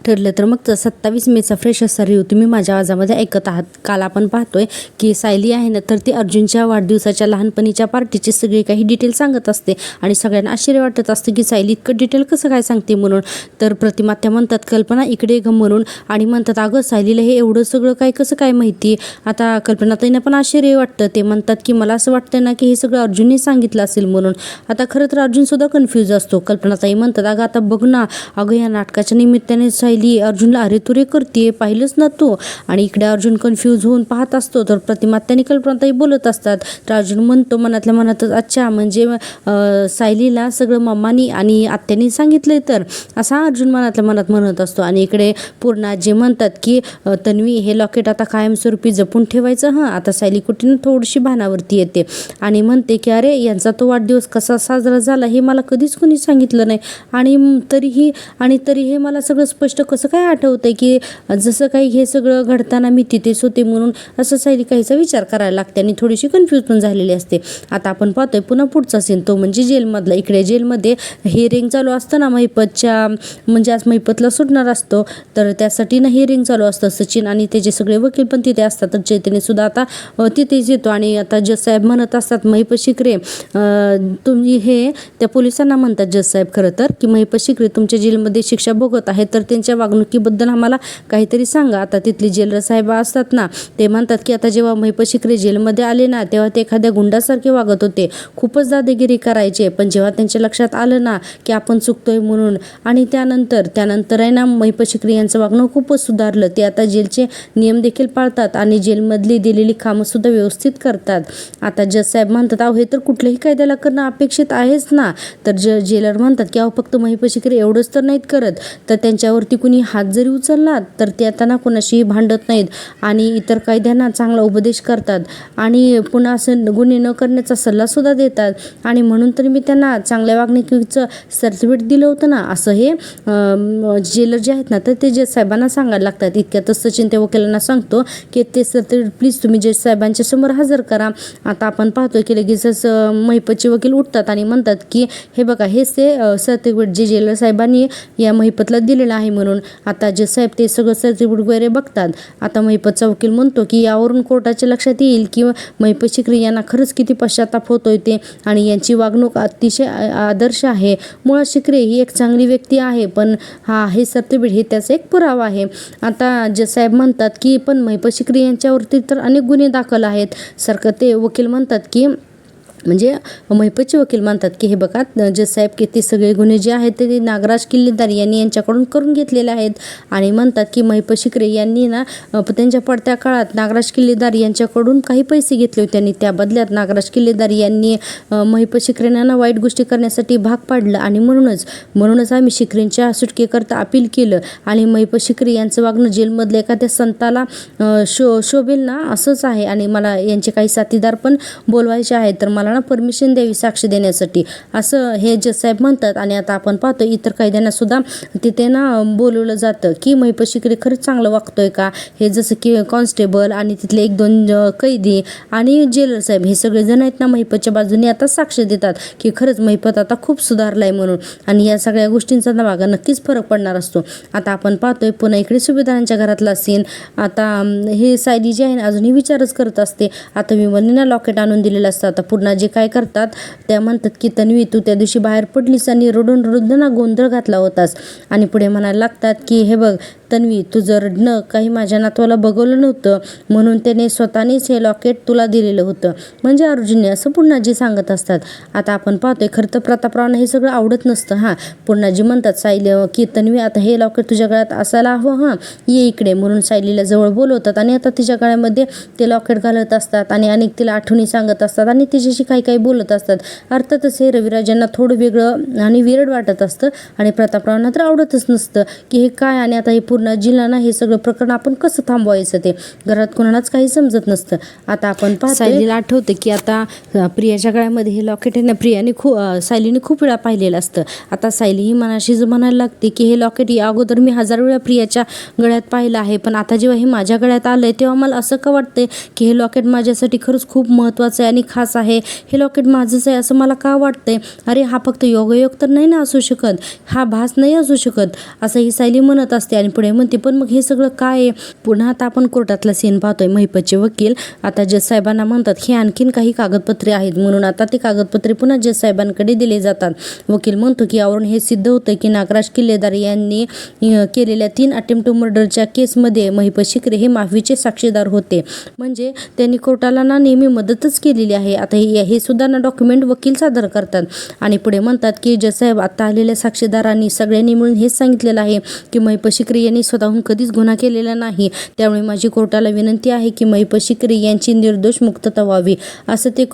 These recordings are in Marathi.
ठरलं तर मग 27 मेचा फ्रेश असा रिव्ह्यू तुम्ही माझ्या आवाजामध्ये ऐकत आहात. काल आपण पाहतोय की सायली आहे ना, तर ती अर्जुनच्या वाढदिवसाच्या लहानपणीच्या पार्टीची सगळी काही डिटेल सांगत असते आणि सगळ्यांना आश्चर्य वाटत असते की सायली इतकं डिटेल कसं काय सांगते म्हणून. तर प्रतिमा त्या म्हणतात कल्पना इकडे घ म्हणून आणि म्हणतात अगं सायलीला हे एवढं सगळं काय कसं काय माहिती. आता कल्पनाताईंना पण आश्चर्य वाटतं. ते म्हणतात की मला असं वाटतं ना की हे सगळं अर्जुनने सांगितलं असेल म्हणून. आता खरं तर अर्जुनसुद्धा कन्फ्यूज असतो. कल्पनाताई म्हणतात अगं आता बघ ना, अगं या नाटकाच्या निमित्ताने सायली अर्जुनला अरे तुरे करते, पाहिलंच ना तू. आणि इकडे अर्जुन कन्फ्यूज होऊन पाहत असतो. तर प्रतिमा त्यांनी कल्पनाताई बोलत असतात. तर अर्जुन म्हणतो मनातल्या मनातच अच्छा म्हणजे सायलीला सगळं मम्मानी आणि आत्यानी सांगितलंय तर, असा अर्जुन मनातल्या मनात म्हणत असतो. आणि इकडे पूर्णा जे म्हणतात की तन्वी हे लॉकेट आता कायमस्वरूपी जपून ठेवायचं. हां आता सायली कुठे थोडीशी भानावरती येते आणि म्हणते की अरे यांचा तो वाढदिवस कसा साजरा झाला हे मला कधीच कोणी सांगितलं नाही. आणि तरी हे मला सगळं स्पष्ट कसं काय आठवतंय की जसं काही हे सगळं घडताना मी तिथेच होते म्हणून. असं सायली काहीचा विचार करायला लागते आणि थोडीशी कन्फ्यूज पण झालेली असते. आता आपण पाहतोय पुन्हा पुढचा सीन तो म्हणजे जेलमधला. इकडे जेलमध्ये हिअरिंग चालू असतं ना महिपतच्या, म्हणजे आज महिपतला सुटणार असतो तर त्यासाठी ना हिअरिंग चालू असतं. सचिन आणि त्याचे सगळे वकील पण तिथे असतात. तर चैतन्य सुद्धा आता तिथेच येतो आणि आता जज साहेब म्हणत असतात महिपत शिकरे तुम्ही हे त्या पोलिसांना म्हणतात जज साहेब खरं तर की महिपत शिकरे तुमच्या जेलमध्ये शिक्षा भोगत आहे तर त्यांच्या वागणुकीबद्दल आम्हाला काहीतरी सांगा. आता तिथले जेलर साहेब असतात ना ते म्हणतात की आता जेव्हा महिपत शिकरे जेलमध्ये आले ना तेव्हा ते एखाद्या गुंडासारखे वागत होते, खूपच दादागिरी करायचे. पण जेव्हा त्यांच्या लक्षात आलं ना की आपण चुकतोय म्हणून आणि त्यानंतर आहे ना महिपत शिकरे यांचं वागणं खूपच सुधारलं. ते आता जेलचे नियम देखील पाळतात आणि जेलमधली दिलेली कामंसुद्धा व्यवस्थित करतात. आता जज साहेब म्हणतात अहो हे तर कुठल्याही कायद्याला करणं अपेक्षित आहेच ना. तर जेलर म्हणतात की अहो फक्त महिपत शिकरे एवढंच तर नाहीत करत, तर त्यांच्यावरती कुणी हात जरी उचलला तर ते आता ना कोणाशीही भांडत नाहीत आणि इतर कायद्यांना चांगला उपदेश करतात आणि पुन्हा असं गुन्हे न करण्याचा सल्लासुद्धा देतात. आणि म्हणून तर मी त्यांना चांगल्या वागणुकीचं सर्टिफिकेट दिलं होतं ना, असं हे जेलर जे आहेत ना तर ते जज साहेबांना सांगायला लागतात. इतक्यातच सचिन त्या वकिलांना सांगतो की ते सर्टिफिकेट प्लीज तुम्ही जज साहेबांच्या समोर हजर करा. आता आपण पाहतोय की लगेचच महिपतचे वकील उठतात आणि म्हणतात की हे बघा हेच ते सर्टिफिकेट जे जेलर साहेबांनी या महिपतला दिलेलं आहे म्हणून. आता जज साहेब ते सगळं सर्टिफिकेट वगैरे बघतात. आता महिपतचा वकील म्हणतो की यावरून कोर्टाच्या लक्षात येईल की महिपत शिकरे यांना खरंच किती पश्चाताप होतोय ते आणि यांची वागणूक अतिशय आदर्श आहे. मुळात शिकरे ही एक चांगली व्यक्ती आहे पण हे सर्टिफिकेट हे त्याचा एक पुरावा आहे. आता जज साहेब म्हणतात की पण महिपत शिकरे यांच्यावरती तर अनेक गुन्हे दाखल आहेत. ते वकील म्हणतात की म्हणजे महिपतचे वकील म्हणतात की हे बघा जज साहेब की ते सगळे गुन्हे जे आहेत ते नागराज किल्लेदार यांनी यांच्याकडून करून घेतलेले आहेत. आणि म्हणतात की महिपत शिकरे यांनी ना त्यांच्या पडत्या काळात नागराज किल्लेदार यांच्याकडून काही पैसे घेतले होते आणि त्या बदल्यात नागराज किल्लेदार यांनी महिपत शिकरेंना वाईट गोष्टी करण्यासाठी भाग पाडलं आणि म्हणूनच आम्ही शिकरेंच्या सुटकेकरता अपील केलं आणि महिपत शिकरे यांचं वागणं जेलमधल्या एखाद्या संताला शोभेल ना असंच आहे आणि मला यांचे काही साथीदार पण बोलवायचे आहेत तर मला ना परमिशन द्यावी साक्ष देण्यासाठी, असं हे जज साहेब म्हणतात. आणि आता आपण पाहतो इतर कैद्यांना सुद्धा तिथे ना बोलवलं जातं की महिपत शिकरे खरंच चांगलं वागतोय का, हे जसं की कॉन्स्टेबल आणि तिथले 1-2 कैदी आणि जेलर साहेब हे सगळे जण आहेत ना महिपतच्या बाजूने आता साक्ष देतात की खरंच महिपत आता खूप सुधारलाय म्हणून. आणि या सगळ्या गोष्टींचा ना मागं नक्कीच फरक पडणार असतो. आता आपण पाहतोय पुन्हा इकडे सुभेदारांच्या घरातला सीन. आता हे सायली जी आहे ना अजूनही विचारच करत असते. आता विमलने लॉकेट आणून दिलेलं असतं. आता पूर्ण जे काय करतात त्या म्हणतात की तन्वी तू त्या दिवशी बाहेर पडलीस आणि रडून ना गोंधळ घातला होतास. आणि पुढे म्हणायला लागतात की हे बघ तन्वी तुझं रडणं काही माझ्या नातवाला बघवलं नव्हतं म्हणून त्याने स्वतःनेच हे लॉकेट तुला दिलेलं होतं, म्हणजे अर्जुनने, असं पुन्हाजी सांगत असतात. आता आपण पाहतोय खरं तर प्रतापरावना हे सगळं आवडत नसतं. पुन्हाजी म्हणतात सायली की तन्वी आता हे लॉकेट तुझ्या गळ्यात असायला हवं, ये इकडे म्हणून सायलीला जवळ बोलवतात आणि आता तिच्या गळ्यामध्ये ते लॉकेट घालत असतात आणि अनेक तिला आठवणी सांगत असतात आणि तिच्याशी काही बोलत असतात. अर्थातच हे रविराजांना थोडं वेगळं आणि विरड वाटत असतं आणि प्रतापरावांना तर आवडतच नसतं की हे काय आणि आता हे पूर्णाजीला ना हे सगळं प्रकरण आपण कसं थांबवायचं ते घरात कोणालाच काही समजत नसतं. आता आपण सायलीला आठवते की आता प्रियाच्या गळ्यामध्ये हे लॉकेट आहे ना, सायलीने खूप वेळा पाहिलेलं असतं. आता सायली ही मनाशी म्हणायला लागते की हे लॉकेट या अगोदर मी 1000 वेळा प्रियाच्या गळ्यात पाहिलं आहे, पण आता जेव्हा हे माझ्या गळ्यात आलंय तेव्हा मला असं का वाटतंय की हे लॉकेट माझ्यासाठी खरंच खूप महत्त्वाचं आहे आणि खास आहे. हे लॉकेट माझंच आहे असं मला का वाटतंय. अरे हा फक्त योगायोग तर नाही ना असू शकत, हा भास नाही असू शकत, असं ही सायली म्हणत असते. आणि पुढे म्हणते पण मग हे सगळं काय आहे. पुन्हा आता आपण कोर्टातला सीन पाहतोय. महिपतचे वकील आता जज साहेबांना म्हणतात हे आणखीन काही कागदपत्रे आहेत म्हणून आता ते कागदपत्रे पुन्हा जज साहेबांकडे दिले जातात. वकील म्हणतो की यावरून हे सिद्ध होतं की नागराज किल्लेदार यांनी केलेल्या 3 अटेम्प्ट टू मर्डरच्या केसमध्ये महिपत शिकरे हे माफीचे साक्षीदार होते. म्हणजे त्यांनी कोर्टाला ना नेहमी मदतच केलेली आहे. आता हे सुद्धा ना डॉक्युमेंट वकील सादर करतात. आणि पुढे म्हणतात की जज साहेब आता आलेल्या साक्षीदारांनी सगळ्यांनी मिळून हेच सांगितलेलं आहे की महिपत शिकरे यांनी स्वतःहून कधीच गुन्हा केलेला नाही. त्यामुळे माझी कोर्टाला विनंती आहे की महिपत शिकरे यांची निर्दोष मुक्तता व्हावी, असं ते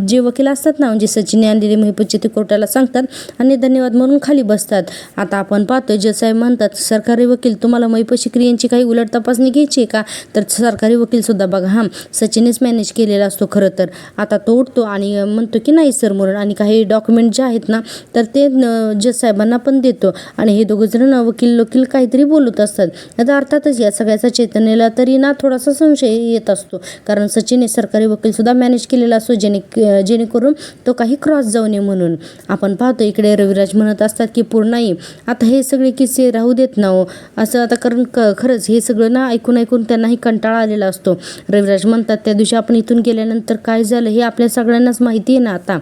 जे वकील असतात ना, म्हणजे सचिनने आणलेले महिपतचे ते कोर्टाला सांगतात आणि धन्यवाद म्हणून खाली बसतात. आता आपण पाहतोय जज साहेब म्हणतात सरकारी वकील तुम्हाला महिपत शिकरे यांची काही उलट तपासणी घ्यायची आहे का. तर सरकारी वकील सुद्धा बघा सचिननेच मॅनेज केलेला असतो खरं तर. आता तो उठतो आणि म्हणतो की नाही सर म्हणून, आणि काही डॉक्युमेंट जे आहेत ना तर ते जज साहेबांना पण देतो. आणि हे दोघं जण वकील काहीतरी बोलत असतात. आता अर्थातच या सगळ्याचा चैतन्याला तरी ना थोडासा संशय येत असतो, कारण सचिनने सरकारी वकील सुद्धा मॅनेज केलेला असतो जेणेकरून तो काही क्रॉस जाऊ नये म्हणून. आपण पाहतो इकडे रविराज म्हणत असतात की पूर्णाई आता हे सगळे किस्से राहू देत ना हो असं. आता कारण खरंच हे सगळं ना ऐकून त्यांनाही कंटाळा आलेला असतो. रविराज म्हणतात त्या दिवशी आपण इथून गेल्यानंतर काय झालं हे आपल्या सगळ्यांनाच माहिती आहे ना आता,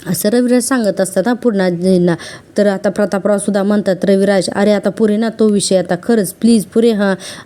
असं रविराज सांगत असतात पूर्णाजींना. तर आता प्रतापराव सुद्धा म्हणतात रविराज अरे आता पुरे ना तो विषय, आता खरंच प्लीज पुरे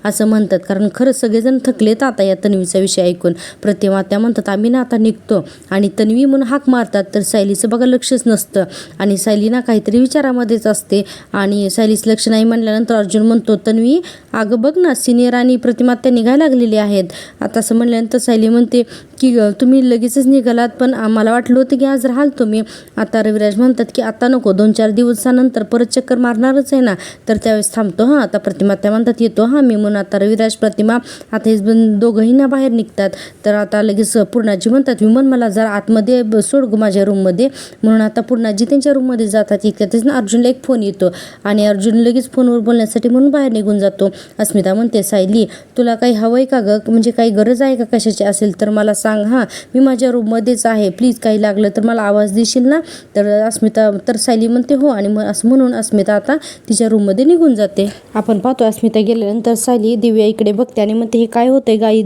असं म्हणतात, कारण खरंच सगळेजण थकलेत आता या तन्वीचा विषय ऐकून. प्रतिमा त्या म्हणतात आम्ही ना आता निघतो, आणि तन्वी म्हणून हाक मारतात तर सायलीचं बघा लक्षच नसतं आणि सायली ना काहीतरी विचारामध्येच असते. आणि सायलीच लक्ष नाही म्हणल्यानंतर अर्जुन म्हणतो तन्वी अगं बघ ना सिनियर आणि प्रतिमा त्या निघायला लागलेले आहेत. आता असं म्हणल्यानंतर सायली म्हणते की तुम्ही लगेचच निघालात पण मला वाटलं होतं की आज राहाल तुम्ही. आता रविराज म्हणतात की आता नको, 2-4 दिवसानंतर परत चक्कर मारणारच आहे ना, तर त्यावेळेस थांबतो. आता प्रतिमा त्या म्हणतात येतो मी म्हणून. आता रविराज प्रतिमा आता हे दोघंही ना बाहेर निघतात. तर आता लगेच पूर्णाजी म्हणतात विमन मला जरा आतमध्ये सोड गं माझ्या रूममध्ये म्हणून. आता पूर्णाजी त्यांच्या रूममध्ये जातात. इतक्यातच ना अर्जुनला एक फोन येतो आणि अर्जुन लगेच फोनवर बोलण्यासाठी म्हणून बाहेर निघून जातो. अस्मिता म्हणते सायली तुला काही हवं आहे का गं, म्हणजे काही गरज आहे का कशाची असेल तर मला सांग मी माझ्या रूममध्येच आहे, प्लीज काही लागलं तर मला आवाज देशील ना. तर सायली म्हणते हो, आणि असं म्हणून अस्मिता आता तिच्या रूममध्ये निघून जाते. आपण पाहतो अस्मिता गेल्यानंतर सायली दिव्या इकडे बघते आणि म्हणते हे काय होतंय गाई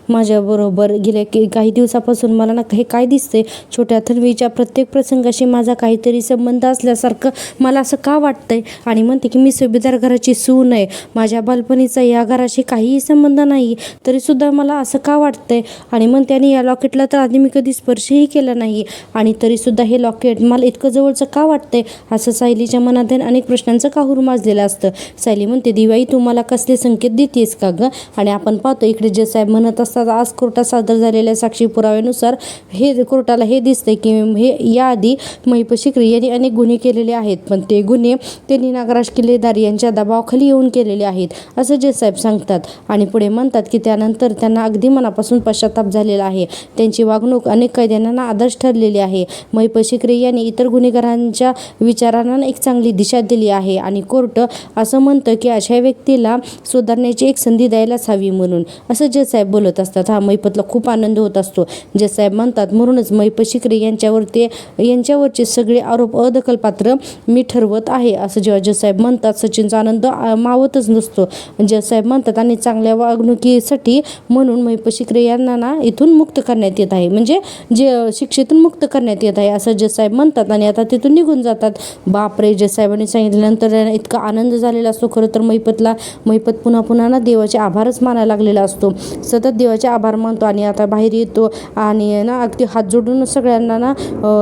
माझ्याबरोबर गेल्या काही दिवसापासून मला ना हे काय दिसतंय. छोट्या थन्वीच्या प्रत्येक प्रसंगाशी माझा काहीतरी संबंध असल्यासारखं मला असं का वाटतंय. आणि म्हणते की मी सुभेदार घराची सून आहे, माझ्या बालपणीचा या घराशी काहीही संबंध नाही, तरीसुद्धा मला असं का वाटतंय. आणि म्हणते आणि या लॉकेटला तर आधी मी कधी स्पर्शही केला नाही, आणि तरीसुद्धा हे लॉकेट मला इतकं जवळचं का वाटतंय. असं सायलीच्या मनात अनेक प्रश्नांचं काहूर माजलेलं असतं. सायली म्हणते दिवाई तू मला कसले संकेत देतेस का गं. आणि आपण पाहतो इकडे जज साहेब म्हणत असतात आज कोर्टात सादर झालेल्या साक्षी पुराव्यानुसार हे कोर्टाला हे दिसतंय की हे याआधी महिपत शिकरे यांनी अनेक गुन्हे केलेले आहेत, पण ते गुन्हे त्यांनी नागराज किल्लेदार यांच्या दबावाखाली येऊन केलेले आहेत असं जज साहेब सांगतात. आणि पुढे म्हणतात की त्यानंतर त्यांना अगदी मनापासून पश्चाताप झालेला आहे. त्यांची वागणूक अनेक कैद्यांना आदर्श ठरलेली आहे. महिपत शिकरे यांनी इतर गुन्हेगारांच्या विचारांना एक चांगली दिशा दिली आहे आणि कोर्ट असं म्हणतं की अशा व्यक्तीला सुधारण्याची एक संधी द्यायलाच हवी म्हणून, असं जज साहेब बोलत असतात. महिपतला खूप आनंद होत असतो. जज साहेब म्हणतात म्हणूनच महिपत शिकरे यांच्यावरचे सगळे आरोप अदखलपात्र मी ठरवत आहे, असं जेव्हा जज साहेब म्हणतात सचिनचा आनंद मावतच नसतो. जज साहेब म्हणतात आणि चांगल्या वागणुकीसाठी म्हणून महिपत शिकरे यांना ना इथून मुक्त करण्यात येत आहे, म्हणजे जे शिक्षेतून मुक्त करण्यात येत आहे असं जज साहेब म्हणतात. आणि आता तिथून निघून जातात. बापरे जज साहेबांनी सांगितल्यानंतर इतका आनंद झालेला असतो. खरं तर महिपत पुन्हा ना देवाचे आभारच मानायला लागलेला असतो. सतत देवाचे आभार मानतो आणि आता बाहेर येतो आणि ना अगदी हात जोडून सगळ्यांना ना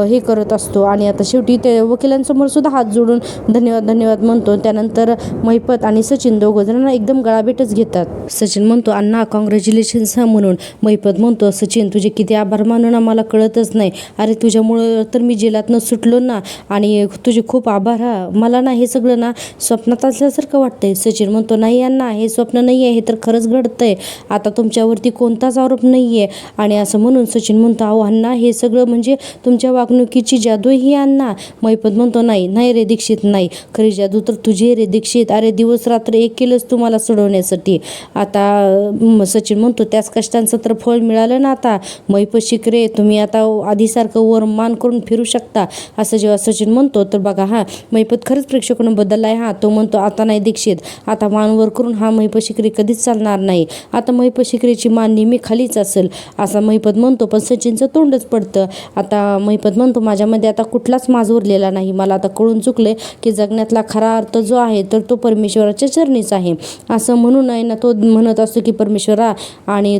हे करत असतो. आणि आता शेवटी ते वकिलांसमोर सुद्धा हात जोडून धन्यवाद म्हणतो. त्यानंतर महिपत आणि सचिन दोघं जणांना एकदम गळाभेटच घेतात. सचिन म्हणतो अण्णा कॉंग्रॅच्युलेशन्स म्हणून. महिपत म्हणतो सचिन तुझे किती आभार मानू ना मला कळतच नाही. अरे तुझ्यामुळं तर मी जेलातनं सुटलो ना, आणि तुझे खूप खूप आभार हा. मला ना हे सगळं ना स्वप्नात असल्यासारखं वाटतंय. सचिन म्हणतो नाही अण्णा, हे स्वप्न नाही आहे, हे तर खरंच घडतंय. आता तुमच्यावरती कोणताच आरोप नाही आहे. आणि असं म्हणून सचिन म्हणतो अहो अण्णा, हे सगळं म्हणजे तुमच्या वागणुकीची जादू ही अण्णा. महिपत म्हणतो नाही नाही रे दीक्षित, नाही, खरी जादू तर तुझी आहे रे दीक्षित. अरे दिवस रात्र एक केलंच तुम्हाला सोडवण्यासाठी. आता सचिन म्हणतो त्याच कष्टांचं तर फळ मिळालं ना आता. महिपत शिकरे, तुम्ही आता आधीसारखं वर मान करून फिरू शकता. असं जेव्हा सचिन म्हणतो तर बघा हा, महिपत खरंच प्रेक्षकांना बदलला आहे हा. तो म्हणतो आता नाही दीक्षित, आता मान वर करून हा महिपत शिकरे कधीच चालणार नाही. आता महिपत शिकरेची मान नेहमी खालीच असेल, असा महिपत म्हणतो. पण सचिनचं तोंडच पडतं. आता महिपत म्हणतो माझ्यामध्ये आता कुठलाच माज उरलेला नाही. मला आता कळून चुकले की जगण्यातला खरा अर्थ जो आहे तर तो परमेश्वराच्या चरणीच आहे. असं म्हणून आहे ना तो म्हणत असतो की परमेश्वरा, आणि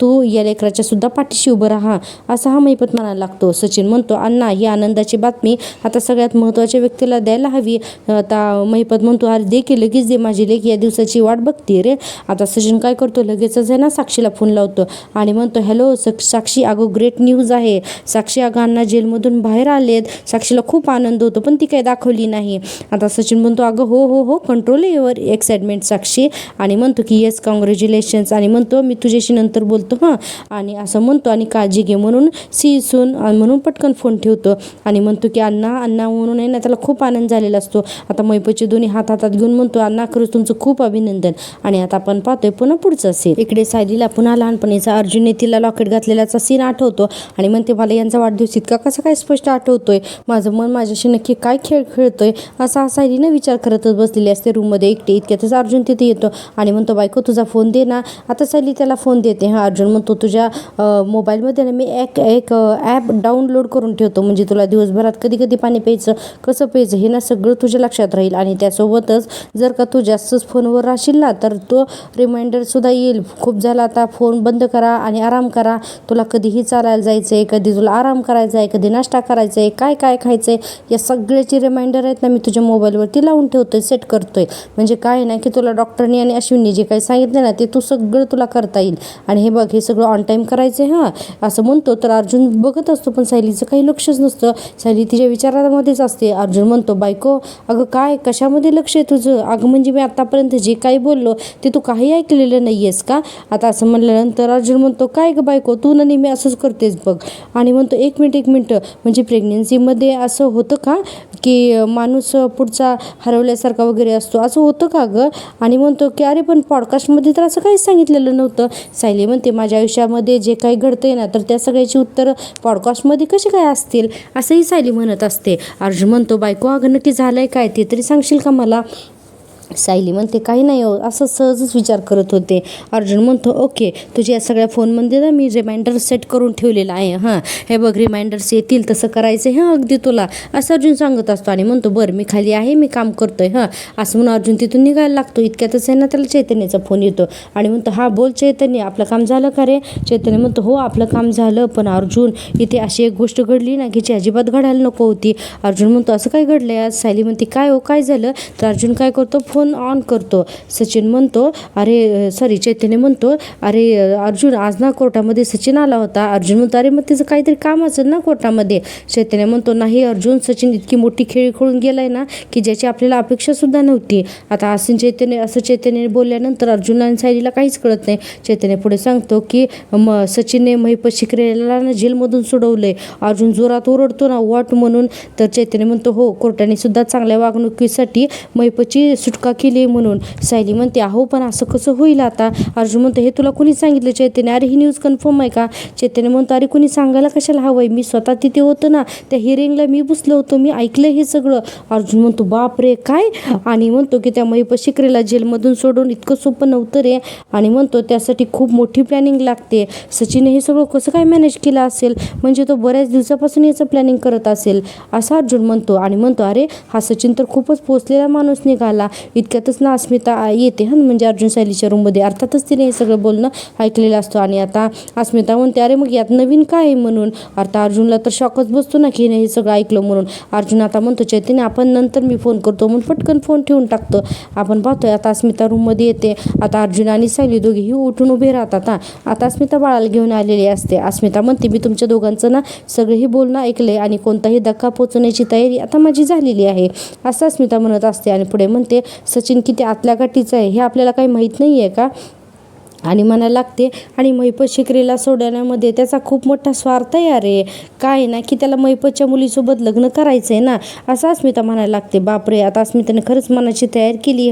तू या लेकराच्या सुद्धा पाठीशी उभं राहा, असा हा महिपत म्हणायला लागतो. सचिन म्हणतो अण्णा, ही आनंदाची बातमी आता सगळ्यात महत्त्वाच्या व्यक्तीला द्यायला हवी. आता महिपत म्हणतो अरे दे की, लगेच दे, माझी लेक या दिवसाची वाट बघते रे. आता सचिन काय करतो, लगेचच आहे ना साक्षीला फोन लावतो आणि म्हणतो हॅलो साक्षी, अगं ग्रेट न्यूज आहे. साक्षी, अगं अण्णा जेलमधून बाहेर आलेत. साक्षीला खूप आनंद होतो पण ती काही दाखवली नाही. आता सचिन म्हणतो अगं हो हो हो, कंट्रोल युअर एक्साइटमेंट साक्षी, आणि म्हणतो की येस कॉंग्रॅच्युलेशन्स, आणि म्हणतो मी तुझ्याशी नंतर बोलतो हां, आणि असं म्हणतो आणि काळजी घे म्हणून सी सून म्हणून पटकन फोन ठेवतो. आणि म्हणतो की अण्णा अण्णा म्हणून आहे ना त्याला खूप आनंद झालेला असतो. आता महिपतचे दोन्ही हात हातात घेऊन म्हणतो अण्णा खरंच तुमचं खूप अभिनंदन. आणि आता आपण पाहतोय पुन्हा पुढचं सीन. इकडे सायलीला पुन्हा लहानपणीचा अर्जुनने तिला लॉकेट घातलेल्याचा सीन आठवतो आणि म्हणते मला यांचा वाढदिवस इतका कसा काय स्पष्ट आठवतोय, माझं मन माझ्याशी नक्की काय खेळ खेळतोय, असा सायलीनं विचार करतच बसलेली असते रूममध्ये एकटी. इतक्यातच अर्जुन तिथे येतो आणि म्हणतो बायको तुझा फोन दे ना. आता सायली त्याला फोन देते. हा, अर्जुन म्हणतो तुझ्या मोबाईलमध्ये ना मी एक ॲप डाउनलोड करून ठेवतो, म्हणजे तुला दिवसभरात कधी कधी पाणी प्यायचं, कसं प्यायचं हे ना सगळं तुझ्या लक्षात राहील. आणि त्यासोबतच जर का तू जास्तच फोनवर राहशील ना तर तो रिमाइंडरसुद्धा येईल, खूप झाला आता फोन बंद करा आणि आराम करा. तुला कधीही चालायला जायचं आहे, कधी तुला आराम करायचा आहे, कधी नाश्ता करायचा आहे, काय काय खायचं आहे, या सगळ्याची रिमाइंडर आहेत ना मी तुझ्या मोबाईलवरती लावून ठेवतोय, सेट करतोय. म्हणजे काय नाही की तुला डॉक्टरनी आणि अश्विननी जे काही सांगितलं ना ते तू सगळं तुला करता येईल. आणि हे बघ हे सगळं ऑन टाईम करायचं आहे हां, असं म्हणतो. तर अर्जुन बघत असतो पण सायलीचं काही लक्षच नसतं. सायली तिच्या विचारामध्येच असते. अर्जुन म्हणतो बायको अगं काय कशामध्ये लक्ष आहे तुझं, अगं म्हणजे मी आतापर्यंत जे काही बोललो ते तू काही ऐकलेलं नाही आहेस का. आता असं म्हणल्यानंतर अर्जुन म्हणतो काय गं बायको तू ना नेहमी असंच करतेस बघ. आणि म्हणतो एक मिनिट म्हणजे प्रेग्नेन्सीमध्ये असं होतं का की माणूस पुढचा हरवल्यासारखा वगैरे असतो, असं होतं का गं. आणि म्हणतो की अरे पण पॉडकास्टमध्ये तर असं काहीच सांगितलेलं नव्हतं. सायली म्हणते माझ्या आयुष्यामध्ये जे काही घडतंय ना तर त्या सगळ्याची उत्तरं पॉडकास्टमध्ये कशी काय असतील, असंही सायली म्हणत असते. अर्जुन म्हणतो बायको अगं नक्की झालंय काय ते तरी सांगशील का मला. सायली म्हणते काही नाही हो, असं सहजच विचार करत होते. अर्जुन म्हणतो ओके, तुझ्या सगळ्या फोनमध्ये ना मी रिमाइंडर सेट करून ठेवलेला आहे हां, हे बघ रिमाइंडर्स येतील तसं करायचं आहे हां अगदी तुला, असं अर्जुन सांगत असतो. आणि म्हणतो बरं मी खाली आहे, मी काम करतोय हां, असं म्हणून अर्जुन तिथून निघायला लागतो. इतक्यातच आहे ना त्याला चैतन्याचा फोन येतो आणि म्हणतो हा बोल चैतन्य, आपलं काम झालं का रे. चैतन्य म्हणतो हो आपलं काम झालं, पण अर्जुन इथे अशी एक गोष्ट घडली ना की जी अजिबात घडायला नको होती. अर्जुन म्हणतो असं काय घडलंय आज. सायली म्हणते काय हो काय झालं. तर अर्जुन काय करतो फोन ऑन करतो. सचिन म्हणतो चैतन्य म्हणतो अरे अर्जुन आज ना कोर्टामध्ये सचिन आला होता. अर्जुन म्हणतो अरे मग तिचं काहीतरी काम असेल ना कोर्टामध्ये. चैतन्य म्हणतो नाही अर्जुन, सचिन इतकी मोठी खेळी खेळून गेलाय ना की ज्याची आपल्याला अपेक्षा सुद्धा नव्हती. आता असं चैतन्य बोलल्यानंतर अर्जुन आणि सायलीला काहीच कळत नाही. चैतन्य पुढे सांगतो की सचिनने महिपत शिकरेला ना जेलमधून सोडवलंय. अर्जुन जोरात ओरडतो ना वाट म्हणून. तर चैतन्य म्हणतो हो, कोर्टाने सुद्धा चांगल्या वागणुकीसाठी महिपतची सुटका केली म्हणून. सायली म्हणते अहो पण असं कसं होईल आता. अर्जुन म्हणतो हे तुला कोणी सांगितलं चैतन्य. अरे ही न्यूज कन्फर्म आहे का. चैतन्य म्हणतो अरे कोणी सांगायला कशाला हवंय, मी स्वतः तिथे होतो ना, त्या हिअरिंगला मी बसलो होतो, मी ऐकलं हे सगळं. अर्जुन म्हणतो बाप रे काय. आणि म्हणतो की त्या महिपत शिकरेला जेलमधून सोडून इतकं सोपं नव्हतं रे. आणि म्हणतो त्यासाठी खूप मोठी प्लॅनिंग लागते. सचिनने हे सगळं कसं काय मॅनेज केलं असेल, म्हणजे तो बऱ्याच दिवसापासून याचं प्लॅनिंग करत असेल, असं अर्जुन म्हणतो. आणि म्हणतो अरे हा सचिन तर खूपच पोचलेला माणूस निघाला, इतक्यातच ना अस्मिता येते म्हणजे अर्जुन सायलीच्या रूममध्ये. अर्थातच तिने हे सगळं बोलणं ऐकलेलं असतं आणि आता अस्मिता म्हणते अरे मग यात नवीन काय आहे म्हणून. आता अर्जुनला तर शॉकच बसतो ना की हे सगळं ऐकलं म्हणून. अर्जुन आता म्हणतो चैतन्य आपण नंतर मी फोन करतो म्हणून पटकन फोन ठेवून टाकतो. आपण पाहतोय आता अस्मिता रूममध्ये येते. आता अर्जुन आणि सायली दोघेही उठून उभे राहतात. आता अस्मिता बाळाला घेऊन आलेली असते. अस्मिता म्हणते मी तुमच्या दोघांचं ना सगळेही बोलणं ऐकले आणि कोणताही धक्का पोचवण्याची तयारी आता माझी झालेली आहे असं अस्मिता म्हणत असते. आणि पुढे म्हणते सचिन किती आतल्या गाठीचं आहे हे आपल्याला काही माहीत नाही आहे का आणि म्हणायला लागते आणि महिपत शिकरेला सोडण्यामध्ये त्याचा खूप मोठा स्वार्थ आहे. अरे काय ना की त्याला महिपतच्या मुलीसोबत लग्न करायचं आहे ना असं अस्मिता म्हणायला लागते. बापरे आता अस्मिताने खरंच मनाची तयारी केली.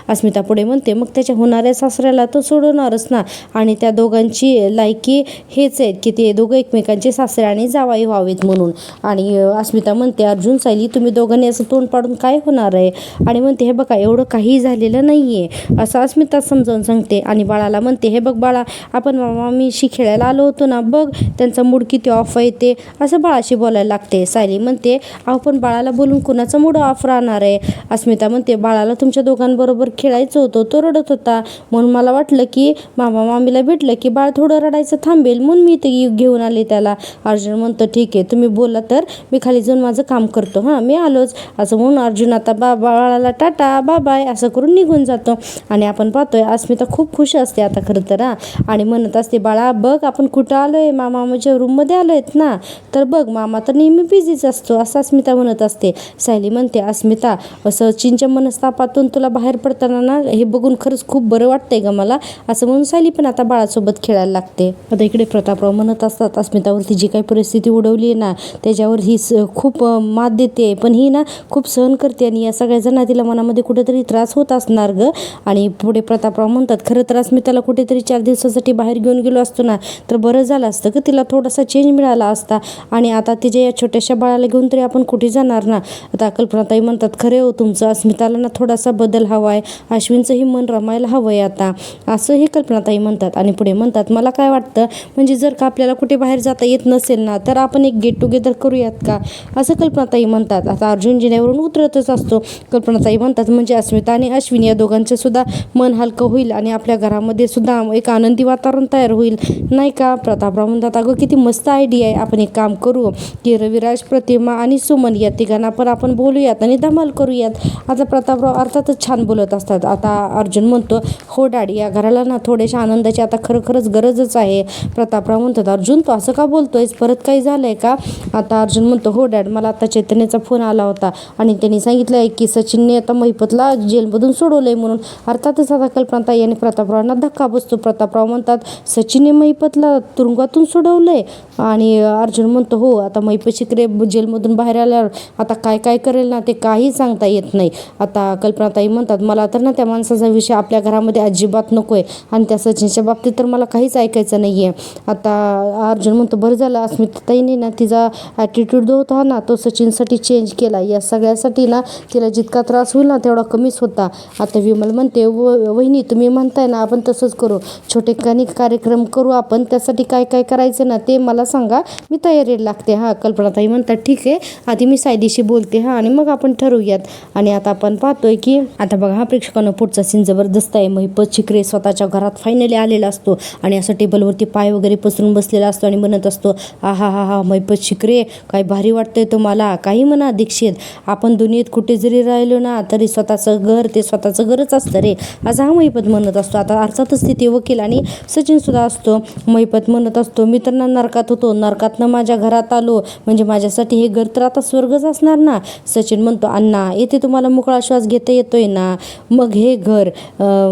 अस्मिता पुढे म्हणते मग त्याच्या होणाऱ्या सासऱ्याला तो सोडवणारच ना आणि त्या दोघांची लायकी हेच आहेत की ते दोघं एकमेकांचे सासरे आणि जावाई व्हावेत म्हणून. आणि अस्मिता म्हणते अर्जुन सायली तुम्ही दोघांनी असं तोंड पाडून काय होणार आहे आणि म्हणते हे बघा एवढं काही झालेलं नाही आहे असं अस्मिता समजावून सांगते. आणि बाळाला म्हणते हे बघ बाळा आपण मामीशी खेळायला आलो होतो ना बघ त्यांचा मूड किती ऑफ आहे ते असं बाळाशी बोलायला लागते. सायली म्हणते आपण बाळाला बोलून कुणाचा मूड ऑफ राहणार आहे. अस्मिता म्हणते बाळाला तुमच्या दोघांबरोबर खेळायचं होतं तो रडत होता म्हणून मला वाटलं की मामा मामीला भेटलं की बाळ थोडं रडायचं थांबेल म्हणून मी ते घेऊन आले त्याला. अर्जुन म्हणतो ठीक आहे तुम्ही बोला तर मी खाली जाऊन माझं काम करतो मी आलोच असं म्हणून अर्जुन आता बाळाला टाटा बाय असं करून निघून जातो. आणि आपण पाहतोय अस्मिता खूप खुश असते आता खरं तर आणि म्हणत असते बाळा बघ आपण कुठं आलोय मामा माझ्या रूममध्ये आलोयत ना तर बघ मामा तर नेहमी बिझीच असतो असं अस्मिता म्हणत असते. सायली म्हणते अस्मिता सचिनच्या मनस्तापातून तुला बाहेर पडताना ना हे बघून खरंच खूप बरं वाटतंय ग मला असं म्हणून सायली पण आता बाळासोबत खेळायला लागते. आता इकडे प्रतापराव म्हणत असतात अस्मितावरती जी काही परिस्थिती उडवली आहे ना त्याच्यावर ही खूप मात देते पण ही ना खूप सहन करते आणि या सगळ्या जणांना तिला मनामध्ये कुठेतरी त्रास होत असणार ग. आणि पुढे प्रतापराव म्हणतात खरं तर अस्मिताला कुठेतरी 4 दिवसासाठी बाहेर घेऊन गेलो असतो ना तर बरं झालं असतं की तिला थोडासा चेंज मिळाला असता आणि आता तिच्या या छोट्याशा बाळाला घेऊन तरी आपण कुठे जाणार ना. आता कल्पनाताई म्हणतात खरे हो तुमचं अस्मिताला ना थोडासा बदल हवा आहे अश्विनचंही मन रमायला हवं आहे आता असंही कल्पनाताई म्हणतात. आणि पुढे म्हणतात मला काय वाटतं म्हणजे जर का आपल्याला कुठे बाहेर जाता येत नसेल ना तर आपण एक गेट टुगेदर करूयात का असं कल्पनाताई म्हणतात. आता अर्जुन जिन्यावरून उतरतच असतो. कल्पनाताई म्हणतात म्हणजे अस्मिता आणि अश्विन या दोघांचं सुद्धा मन हलकं होईल आणि आपल्या घरामध्ये सुद्धा एक आनंदी वातावरण तयार होईल नाही का. प्रतापराव म्हणतात अगं किती मस्त आयडिया आहे आपण एक काम करू की रविराज प्रतिमा आणि सुमन या तिघांना पण आपण बोलूयात आणि धमाल करूयात. आता प्रतापराव अर्थातच छान बोलत असतात. आता अर्जुन म्हणतो हो डॅडी या घराला ना थोड्याशा आनंदाची आता खरंच गरजच आहे. प्रतापराव म्हणतात अर्जुन तू असं का बोलतोयस परत काही झालंय का. आता अर्जुन म्हणतो हो डॅड मला आता चैतन्याचा फोन आला होता आणि त्यांनी सांगितलं आहे की सचिनने आता महिपतला जेलमधून सोडवलंय म्हणून. अर्थातच आता कल्पनाताई आणि प्रतापरावांना धक्का बसतो. प्रतापराव म्हणतात सचिनने महिपतला तुरुंगातून सोडवलंय आणि अर्जुन म्हणतो हो आता महिपत शिकरे जेलमधून बाहेर आल्यावर आता काय करेल ना ते काही सांगता येत नाही. आता कल्पनाताई म्हणतात मला तर ना त्या माणसाचा विषय आपल्या घरामध्ये अजिबात नको आहे आणि त्या सचिनच्या बाबतीत तर मला काहीच ऐकायचं नाही आहे. आता अर्जुन म्हणतो बरं झालं अस्मिताताईने ना तिचा ॲटिट्यूड जो होता ना तो सचिनसाठी चेंज केला या सगळ्यासाठी ना तिला जितका त्रास होईल ना तेवढा कमीच होता. आता विमल म्हणते वहिनी तुम्ही म्हणताय ना आपण तसंच करू छोटे कार्यक्रम करू आपण त्यासाठी काय करायचं ना ते मला सांगा मी तयारीला लागते. कल्पनाताई म्हणतात ठीक आहे आधी मी सायलीशी बोलते आणि मग आपण ठरवूयात. आणि आता आपण पाहतोय की आता बघा प्रेक्षकांना पुढचा सीन जबरदस्त आहे. महिपत शिकरे स्वतःच्या घरात फायनली आलेला असतो आणि असं टेबलवरती पाय वगैरे पसरून बसलेला असतो आणि म्हणत असतो हा महिपत शिकरे काय भारी वाटतंय तुम्हाला काही म्हणा दीक्षित आपण दुनियेत कुठे जरी राहिलो ना तरी स्वतःचं घर ते स्वतःचं घरच असतं रे असं महिपत म्हणत असतो. आता अर्थातच तिथे वकील आणि सचिन सुद्धा असतो. महिपत म्हणत असतो मी तर ना नरकात होतो नरकातनं माझ्या घरात आलो म्हणजे माझ्यासाठी हे घर तर आता स्वर्गच असणार ना. सचिन म्हणतो अण्णा येथे तुम्हाला मोकळा श्वास घेता येतोय ना मग हे घर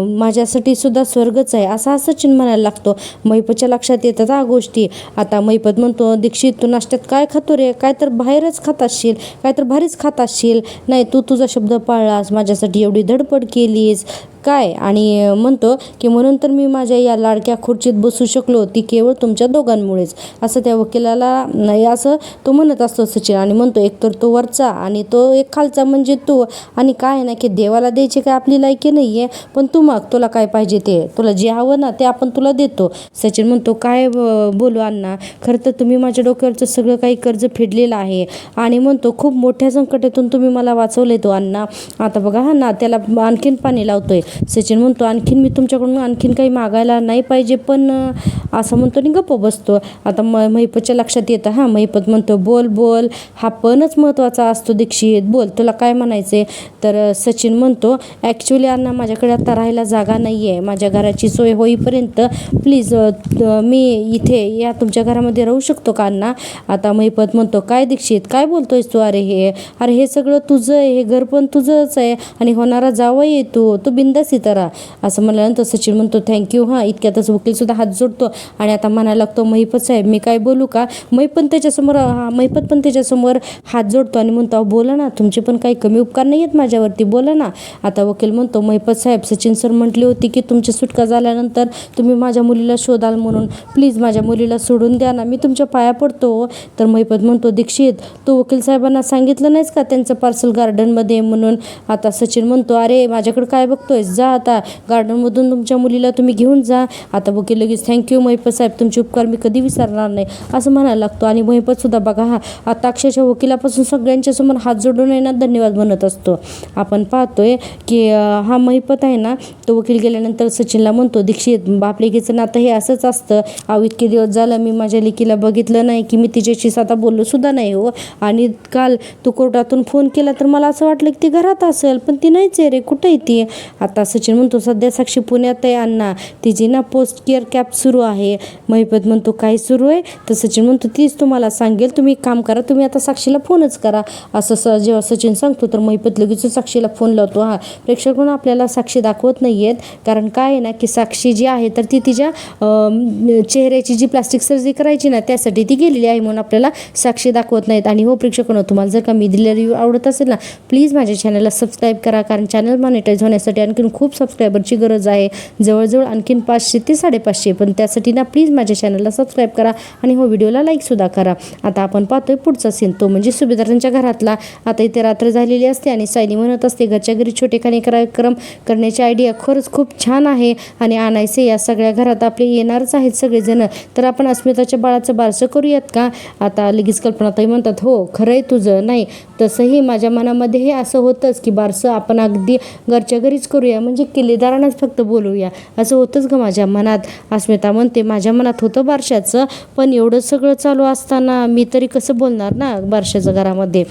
माझ्यासाठी सुद्धा स्वर्गच आहे असा सचिन म्हणायला लागतो. महिपतच्या लक्षात येतात गोष्टी. आता महिपत म्हणतो दीक्षित तू नाश्त्यात काय खातो रे काय तर बाहेरच खात असशील काय तर भारीच खात असशील नाही तू तुझा शब्द पाळलास माझ्यासाठी एवढी धडपड केलीस काय आणि म्हणतो की म्हणून तर मी माझ्या या लाडक्या खुर्चीत बसू शकलो ती केवळ तुमच्या दोघांमुळेच, असं त्या वकिलाला असं तो म्हणत असतो सचिन. आणि म्हणतो एक तर तो वरचा आणि तो एक खालचा म्हणजे तू, आणि काय ना की देवाला द्यायची काय आपली लायकी नाही आहे, पण तू मग तुला काय पाहिजे ते, तुला जे हवं ना ते आपण तुला देतो. सचिन म्हणतो काय बोलू अण्णा, खरं तर तुम्ही माझ्या डोक्यावरचं सगळं काही कर्ज फेडलेलं आहे आणि म्हणतो खूप मोठ्या संकटातून तुम्ही मला वाचवले तो अण्णा. आता बघा हा ना त्याला आणखीन पाणी लावतोय. सचिन म्हणतो आणखीन मी तुमच्याकडून आणखीन काही मागायला नाही पाहिजे, पण असं म्हणतो आणि गप्प बसतो. आता महिपतच्या लक्षात येतं. हां, महिपत म्हणतो बोल बोल, हा पणच महत्त्वाचा असतो दीक्षित, बोल तुला काय म्हणायचे. तर सचिन म्हणतो ॲक्च्युली अण्णा माझ्याकडे आता राहायला जागा नाही आहे, माझ्या घराची सोय होईपर्यंत प्लीज मी इथे या तुमच्या घरामध्ये राहू शकतो का अण्णा. आता महिपत म्हणतो काय दीक्षित काय बोलतोयस तू, अरे हे सगळं तुझं आहे, हे घर पण तुझंच आहे आणि होणारा जावई आहे तू बिंदास इथं राहा. असं म्हणल्यानंतर सचिन म्हणतो थँक्यू. हां, इतक्यातच वकीलसुद्धा हात जोडतो आणि आता म्हणायला लागतो महिपत साहेब मी काय बोलू का. महिपत पण त्याच्यासमोर हात जोडतो आणि म्हणतो बोला ना, तुमचे पण काही कमी उपकार नाही आहेत माझ्यावरती, बोला ना. आता वकील म्हणतो महिपत साहेब सचिन सर म्हटली होती की तुमची सुटका झाल्यानंतर तुम्ही माझ्या मुलीला शोधाल म्हणून, प्लीज माझ्या मुलीला सोडून द्या ना, मी तुमच्या पाया पडतो. तर महिपत म्हणतो दीक्षित तू वकील साहेबांना सांगितलं नाहीस का त्यांचं पार्सल गार्डनमध्ये म्हणून. आता सचिन म्हणतो अरे माझ्याकडे काय बघतोयस, जा आता गार्डनमधून तुमच्या मुलीला तुम्ही घेऊन जा. आता वकील लगेच थँक्यू महिपत साहेब, तुमचे उपकार मी कधी विसरणार नाही असं म्हणायला लागतो. आणि महिपत सुद्धा बघा हा आता अक्षरशः वकिलापासून सगळ्यांच्या समोर हात जोडून आहे ना धन्यवाद म्हणत असतो. आपण पाहतोय की हा महिपत आहे ना तो वकील गेल्यानंतर सचिनला म्हणतो दीक्षित बाप लेकीचं नातं हे असंच असतं. इतके दिवस झालं मी माझ्या लेकीला बघितलं नाही की मी तिच्याशी साधा बोललो सुद्धा नाही हो, आणि काल तू कोर्टातून फोन केला तर मला असं वाटलं की ती घरात असेल, पण ती नाहीच आहे रे, कुठं आहे ती. आता सचिन म्हणतो सध्या साक्षी पुण्यात आहे अण्णा, तिची ना पोस्ट केअर कॅम्प सुरू आहे. महिपत म्हणतो काय सुरू आहे. तर सचिन म्हणतो तीच तुम्हाला सांगेल, तुम्ही एक काम करा, तुम्ही आता साक्षीला फोनच करा. असं जेव्हा सचिन सांगतो तर महिपत लगेच साक्षीला फोन लावतो. हां, प्रेक्षकांना आपल्याला साक्षी दाखवत नाही आहेत, कारण काय आहे ना की साक्षी जी आहे तर ती तिच्या चेहऱ्याची जी प्लास्टिक सर्जरी करायची ना त्यासाठी ती गेलेली आहे, म्हणून आपल्याला साक्षी दाखवत नाहीत. आणि हो प्रेक्षकांनो, तुम्हाला जर का मी दिलेला रिव्ह्यू आवडत असेल ना प्लीज माझ्या चॅनलला सबस्क्राईब करा, कारण चॅनल मॉनिटाईज होण्यासाठी आणखीन खूप सबस्क्रायबरची गरज आहे, जवळजवळ आणखीन 500 ते 550, पण त्यासाठी ना प्लीज माझ्या चॅनलला सबस्क्राईब करा आणि हो व्हिडिओला लाईकसुद्धा करा. आता आपण पाहतोय पुढचा सीन, तो म्हणजे सुभेदारांच्या घरातला. आता इथे रात्र झालेली असते आणि सायली म्हणत असते घरच्या घरी छोटेखानी कार्यक्रम करण्याची आयडिया खरंच खूप छान आहे आणि आणायचे या सगळ्या घरात आपले येणारच आहेत सगळेजण, तर आपण अस्मिताच्या बाळाचं बारसं करूयात का. आता लगेच कल्पनाताई म्हणतात हो खरं आहे तुझं, नाही तसंही माझ्या मनामध्ये हे असं होतंच की बारसं आपण अगदी घरच्या घरीच करूया, म्हणजे किल्लेदारांनाच फक्त बोलवूया असं होतंच ग माझ्या मनात. अस्मिता म्हणते माझ्या मनात होतं बारशाचं, पण एवढं सगळं चालू असताना मी तरी कसं बोलणार ना बारशाचं घरामध्ये,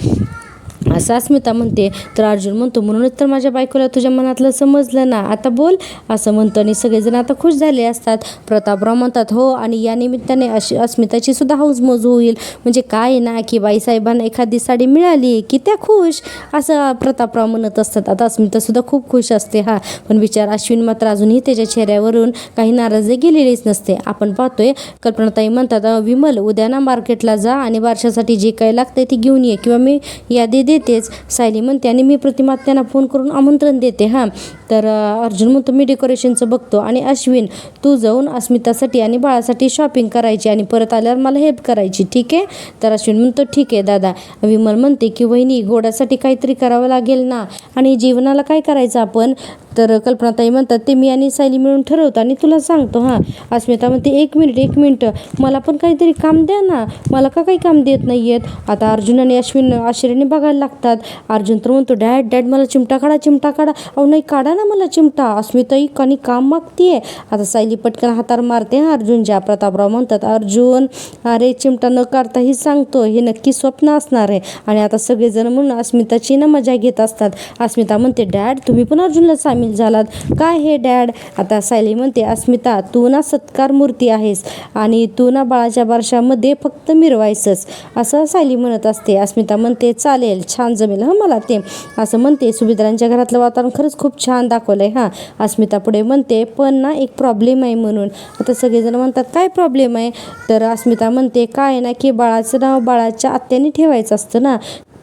असं अस्मिता म्हणते. तर अर्जुन म्हणतो म्हणूनच तर माझ्या बायकोला तुझ्या मनातलं समजलं ना, आता बोल असं म्हणतो. आणि सगळेजण आता खुश झाले असतात. प्रतापराव म्हणतात हो, आणि या निमित्ताने अस्मिताची सुद्धा हौसमौज होईल, म्हणजे काय ना की बाईसाहेबांना एखादी साडी मिळाली की त्या खुश, असं प्रतापराव म्हणत असतात. आता अस्मितासुद्धा खूप खुश असते. हा, पण विचार अश्विन मात्र अजूनही त्याच्या चेहऱ्यावरून काही नाराजी गेलेलीच नसते. आपण पाहतोय कल्पनाताई म्हणतात विमल उद्या ना मार्केटला जा आणि बारशासाठी जे काही लागते ती घेऊन ये, किंवा मी यादी देतेच. सायली म्हणते आणि मी प्रतिमा त्यांना फोन करून आमंत्रण देते. हां, तर अर्जुन म्हणतो मी डेकोरेशनचं बघतो, आणि अश्विन तू जाऊन अस्मितासाठी आणि बाळासाठी शॉपिंग करायची आणि परत आल्यावर मला हेल्प करायची, ठीक आहे. तर अश्विन म्हणतो ठीक आहे दादा. विमल म्हणते की वहिनी गोडासाठी काहीतरी करावं लागेल ना, आणि जेवणाला काय करायचं आपण. तर कल्पनाताई म्हणतात ते मी आणि सायली मिळून ठरवतो आणि तुला सांगतो. हां, अस्मिता म्हणते एक मिनिट मला पण काहीतरी काम द्या ना, मला का काही काम देत नाही आहेत. आता अर्जुन आणि अश्विन आश्चर्याने बघायला लागतात. अर्जुन तर म्हणतो डॅड मला चिमटा काढा. अहो नाही, काढा ना मला चिमटा. अस्मिता कानी काम मागतीये. आता सायली पटकन हातार मारते अर्जुनच्या. प्रतापराव म्हणतात अर्जुन अरे चिमटा न काढताही सांगतो, हे नक्की स्वप्न असणार आहे. आणि आता सगळेजण म्हणून अस्मिताची ना मजा घेत असतात. अस्मिता म्हणते डॅड तुम्ही पण अर्जुनला सामील झालात काय हे डॅड. आता सायली म्हणते अस्मिता तू ना सत्कार मूर्ती आहेस आणि तू ना बाळाच्या बारशामध्ये फक्त मिरवायचंच, असं सायली म्हणत असते. अस्मिता म्हणते चालेल, छान जमेल हं मला ते, असं म्हणते. सुभेदारांच्या घरातलं वातावरण खरंच खूप छान दाखवलंय. हां, अस्मिता पुढे म्हणते पण ना एक प्रॉब्लेम आहे म्हणून. आता सगळेजण म्हणतात काय प्रॉब्लेम आहे. तर अस्मिता म्हणते काय ना की बाळाचं नाव बाळाच्या आत्याने ठेवायचं असतं ना,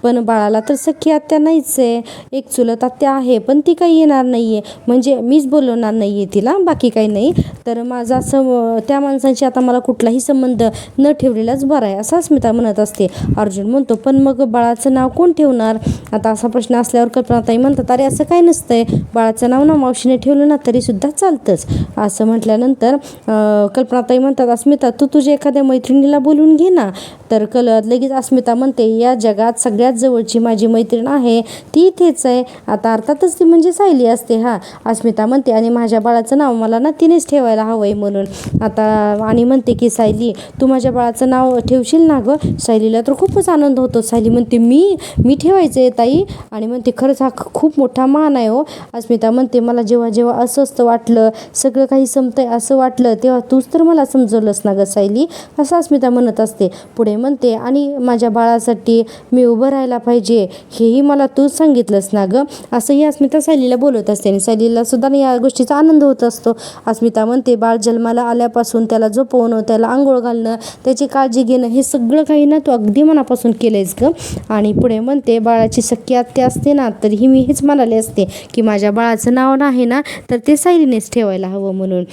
पण बाळाला तर सख्खी आत्या नाहीच आहे, एक चुलत आत्या आहे पण ती काही येणार नाही आहे, म्हणजे मीच बोलवणार नाही आहे तिला, बाकी काही नाही. तर माझा असं त्या माणसांशी आता मला कुठलाही संबंध न ठेवलेलाच बरा आहे असं अस्मिता म्हणत असते. अर्जुन म्हणतो पण मग बाळाचं नाव कोण ठेवणार? आता असा प्रश्न असल्यावर कल्पनाताई म्हणतात अरे असं काय नसतंय, बाळाचं नाव ना मावशीने ठेवलं ना तरीसुद्धा चालतंच. असं म्हटल्यानंतर कल्पनाताई म्हणतात अस्मिता तू तुझ्या एखाद्या मैत्रिणीला बोलून घे ना. तर लगेच अस्मिता म्हणते या जगात सगळ्यात जवळची माझी मैत्रीण आहे ती इथेच आहे. आता अर्थातच ती म्हणजे सायली असते. अस्मिता म्हणते आणि माझ्या बाळाचं नाव मला ना तिनेच ठेवायला हवं आहे म्हणून. आता आणि म्हणते की सायली तू माझ्या बाळाचं नाव ठेवशील ना गं? सायलीला तर खूपच आनंद होतो. सायली म्हणते मी ठेवायचं आहे ताई, आणि म्हणते खरंच हा खूप मोठा मान आहे हो. अस्मिता म्हणते मला जेव्हा जेव्हा अस्वस्थ वाटलं, सगळं काही संपतंय असं वाटलं, तेव्हा तूच तर मला समजवलंस ना गं सायली, असं अस्मिता म्हणत असते. पुढे म्हणते आणि माझ्या बाळासाठी मी उभं राहायला पाहिजे हेही मला तूच सांगितलंस ना गं, असंही अस्मिता सायलीला बोलत असते. आणि सायलीला सुद्धा या गोष्टीचा आनंद होत असतो. अस्मिता म्हणते बाळ जन्माला आल्यापासून त्याला झोपवणं, त्याला आंघोळ घालणं, त्याची काळजी घेणं हे सगळं काही ना तू अगदी मनापासून केलंयस गं. आणि पुढे म्हणते बाळाची सख्खी आत्या असते ना तरीही मी हेच म्हणाले असते की माझ्या बाळाचं नाव आहे ना तर ते सायलीनेच ठेवायला हवं म्हणून.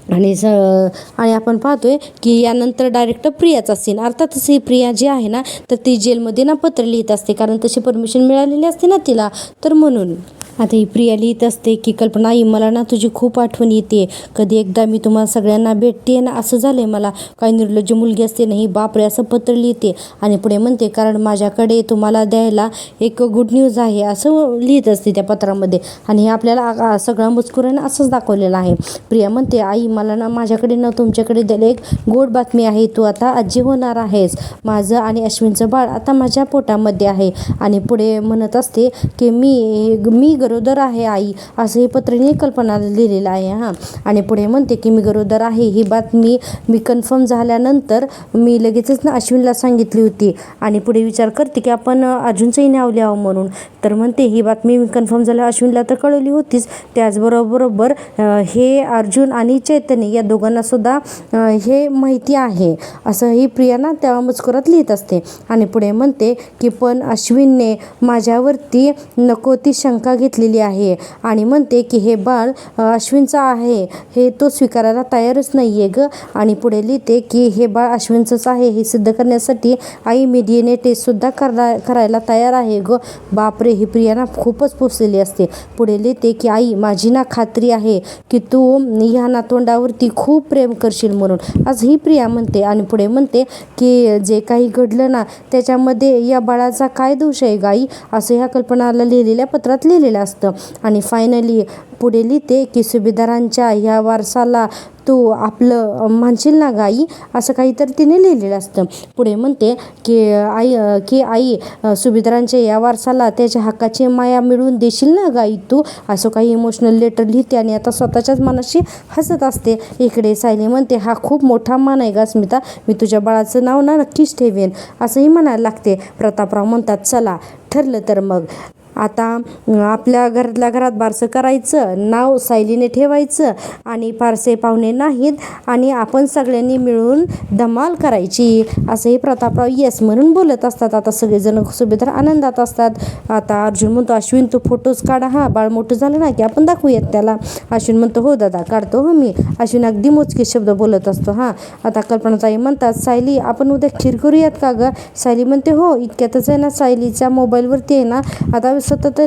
आणि आपण पाहतोय की यानंतर डायरेक्ट प्रियाचा सीन. अर्थातच ही प्रिया जी आहे ना तर ती जेलमध्ये ना पत्र लिहित असते, कारण तशी परमिशन मिळालेली असते ना तिला, तर म्हणून. आता ही प्रिया लिहित असते की कल्पना आई मला ना तुझी खूप आठवण येते, कधी एकदा मी तुम्हाला सगळ्यांना भेटते ना असं झालंय मला, काही निर्लज्ज मुलगी असते नाही बापरे असं पत्र लिहिते. आणि पुढे म्हणते कारण माझ्याकडे तुम्हाला द्यायला एक गुड न्यूज आहे असं लिहित असते त्या पत्रामध्ये. आणि हे आपल्याला सगळा मजकुरानं असंच दाखवलेलं आहे. प्रिया म्हणते आई मला ना माझ्याकडे न तुमच्याकडे द्यायला एक गोड बातमी आहे, तू आता आजी होणार आहेस, माझं आणि अश्विनचं बाळ आता माझ्या पोटामध्ये आहे. आणि पुढे म्हणत असते की मी गरोदर आहे आई, असं हे पत्राने कल्पनाला लिहिलेलं आहे. आणि पुढे म्हणते की मी गरोदर आहे ही बातमी मी कन्फर्म झाल्यानंतर मी लगेचच ना अश्विनला सांगितली होती. आणि पुढे विचार करते की आपण अर्जुनचंही नाव लिहावं म्हणून. तर म्हणते ही बातमी मी कन्फर्म झाल्या अश्विनला तर कळवली होतीच, त्याचबरोबर हे अर्जुन आणि चैतन्य या दोघांना सुद्धा हे माहिती आहे असं ही प्रिया ना त्या मजकुरात लिहित असते. आणि पुढे म्हणते की पण अश्विनने माझ्यावरती नको ती शंका घेतलेली आहे आणि म्हणते की हे बाळ अश्विनचं आहे हे तो स्वीकारायला तयारच नाही आहे गं. आणि पुढे लिहिते की हे बाळ अश्विनचंच आहे हे सिद्ध करण्यासाठी आई मी DNA टेस्टसुद्धा करायला तयार आहे गं. बापरे ही प्रिया ना खूपच पोचलेली असते. पुढे लिहिते की आई माझी ना खात्री आहे की तू ह्या नातवंडावरती खूप प्रेम करशील म्हणून, आज ही प्रिया म्हणते. आणि पुढे म्हणते की जे काही घडलं ना त्याच्यामध्ये या बाळाचा काय दोष आहे गाई, असं ह्या कल्पनाला लिहिलेल्या पत्रात लिहिलेलं असतं. आणि फायनली पुढे लिहिते की सुभेदारांच्या ह्या वारसाला तू आपलं म्हणशील ना गाई, असं काहीतरी तिने लिहिलेलं असतं. पुढे म्हणते की आई सुभेदारांच्या या वारसाला त्याच्या हक्काची माया मिळवून देशील ना गाई तू, असं काही इमोशनल लेटर लिहिते. आणि आता स्वतःच्याच मनाशी हसत असते. इकडे सायली म्हणते हा खूप मोठा मान आहे ग अस्मिता, मी तुझ्या बाळाचं नाव ना नक्कीच ठेवेन असंही म्हणायला लागते. प्रतापराव म्हणतात चला ठरलं तर मग आता आपल्या घरातल्या घरात बारसं करायचं, नाव सायलीने ठेवायचं आणि फारसे पाहुणे नाहीत आणि आपण सगळ्यांनी मिळून धमाल करायची, असंही प्रतापराव येस म्हणून बोलत असतात. आता सगळेजण सुभेदार आनंदात असतात. आता अर्जुन म्हणतो अश्विन तू फोटोज काढा, बाळ मोठं झालं ना की आपण दाखवूयात त्याला. अश्विन म्हणतो हो दादा काढतो मी. अश्विन अगदी मोजके शब्द बोलत असतो. आता कल्पनाताई म्हणतात सायली आपण उद्या खीर करूयात का गं? सायली म्हणते हो इतक्यातच आहे ना सायलीच्या मोबाईलवरती आहे ना आता सतत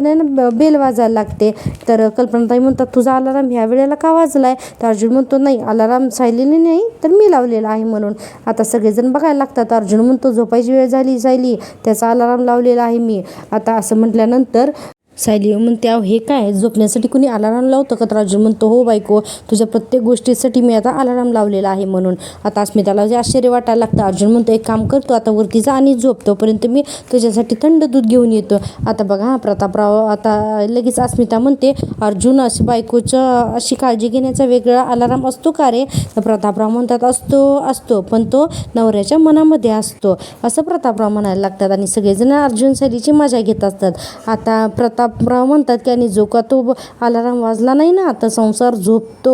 बेल वाजायला लागते. तर कल्पनाताई म्हणतात तुझा अलाराम ह्या वेळेला का वाजलाय? तर अर्जुन म्हणतो नाही अलाराम सायलीने नाही तर मी लावलेला आहे म्हणून. आता सगळेजण बघायला लागतात. अर्जुन म्हणतो झोपायची वेळ झाली सायली, त्याचा अलाराम लावलेला आहे मी. आता असं म्हटल्यानंतर सायली म्हणते अहो हे काय झोपण्यासाठी कुणी अलाराम लावतं का? तर अर्जुन म्हणतो हो बायको तुझ्या प्रत्येक गोष्टीसाठी मी आता अलाराम लावलेला आहे म्हणून. आता अस्मिताला जे आश्चर्य वाटायला लागतं. अर्जुन म्हणतो एक काम करतो आता वरती जा आणि झोप, तोपर्यंत मी तुझ्यासाठी थंड दूध घेऊन येतो. आता बघा प्रतापराव आता लगेच अस्मिता म्हणते अर्जुन अशी बायकोचं अशी काळजी घेण्याचा वेगळा अलाराम असतो का रे? तर प्रतापराव म्हणतात असतो पण तो नवऱ्याच्या मनामध्ये असतो असं प्रतापराव म्हणायला लागतात. आणि सगळेजण अर्जुन सायलीची मजा घेत असतात. आता प्रतापराव म्हणतात की आणि जो का तो अलाराम वाजला नाही ना तर संसार झोपतो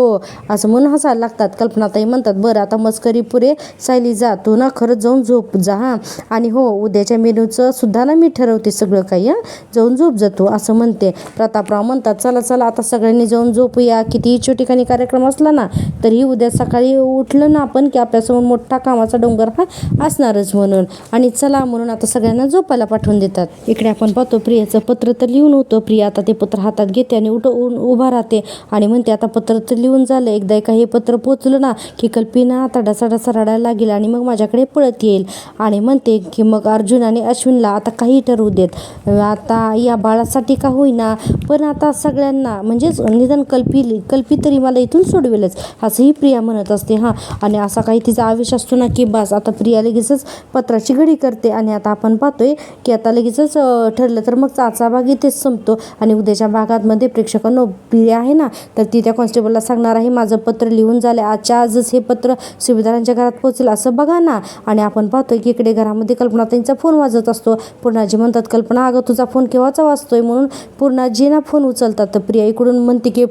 असं म्हणून हसायला लागतात. कल्पनाताई म्हणतात बरं आता मस्करी पुरे सायली जा, तू ना खरंच जाऊन झोप जा हां, आणि हो उद्याच्या मेनूचं सुद्धा ना मी ठरवते सगळं काही हां, जाऊन झोप जातो असं म्हणते. प्रतापराव म्हणतात चला चला आता सगळ्यांनी जाऊन झोपूया, कितीही ठिकाणी कार्यक्रम असला ना तरी उद्या सकाळी उठलं ना आपण की आपल्यासमोर मोठा कामाचा डोंगर हा असणारच म्हणून, आणि चला म्हणून आता सगळ्यांना झोपायला पाठवून देतात. इकडे आपण पाहतो प्रियाचं पत्र तर लिहून होतं. प्रिया आता ते पत्र हातात घेते आणि उभा राहते आणि म्हणते आता पत्र तर लिहून झालं, एकदा का हे पत्र पोचलं ना की कल्पना आता डसाडसा रडायला लागेल आणि मग माझ्याकडे पळत येईल आणि म्हणते की मग अर्जुन आणि अश्विनला आता काही ठरवू देत, आता या बाळासाठी का होईना पण आता सगळ्यांना म्हणजेच निदान कल्पी तरी मला इथून सोडवेलच असंही प्रिया म्हणत असते हां. आणि असा काही तिचा आवेश असतो ना की बस आता प्रिया लगेचच पत्राची घडी करते. आणि आता आपण पाहतोय की आता लगेचच ठरलं तर मग आजचा भाग इथेच संपतो आणि उद्याच्या भागामध्ये प्रेक्षकांनो प्रिया आहे ना तर ती त्या कॉन्स्टेबलला सांगणार आहे माझं पत्र लिहून झालं, आजच्या आजच हे पत्र सुभेदारांच्या घरात पोहोचेल असं बघा ना. आणि आपण पाहतोय की इकडे घरामध्ये कल्पनाताईंचा फोन वाजत असतो. पूर्णाजी म्हणतात कल्पना अगं तुझा फोन केव्हाचा वाजतोय म्हणून पूर्णाजी ना फोन उचलतात. तर प्रिया इकडून म्हणते की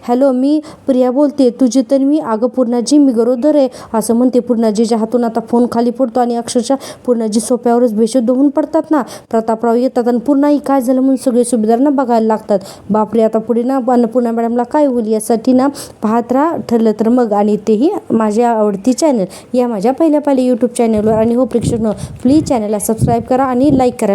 हॅलो मी प्रिया बोलते, तुझी तर मी अगं पूर्णाजी मी गरोदर आहे असं म्हणते. पूर्णाजीच्या हातून आता फोन खाली पडतो आणि अक्षरशः पूर्णाजी सोप्यावरच बेशुद्ध होऊन पडतात ना. प्रतापराव येतात आणि पूर्णाही काय झालं म्हणून सगळे सुभेदारांना बघायला लागतात. बापरे आता पुढे ना पूर्णा मॅडमला काय होईल यासाठी ना पाहत राहा ठरलं तर मग, आणि तेही माझ्या आवडती चॅनल या माझ्या पहिल्या यूट्यूब चॅनलवर. आणि हो प्रेक्षकांनो प्लीज चॅनलला सबस्क्राईब करा आणि लाईक करा.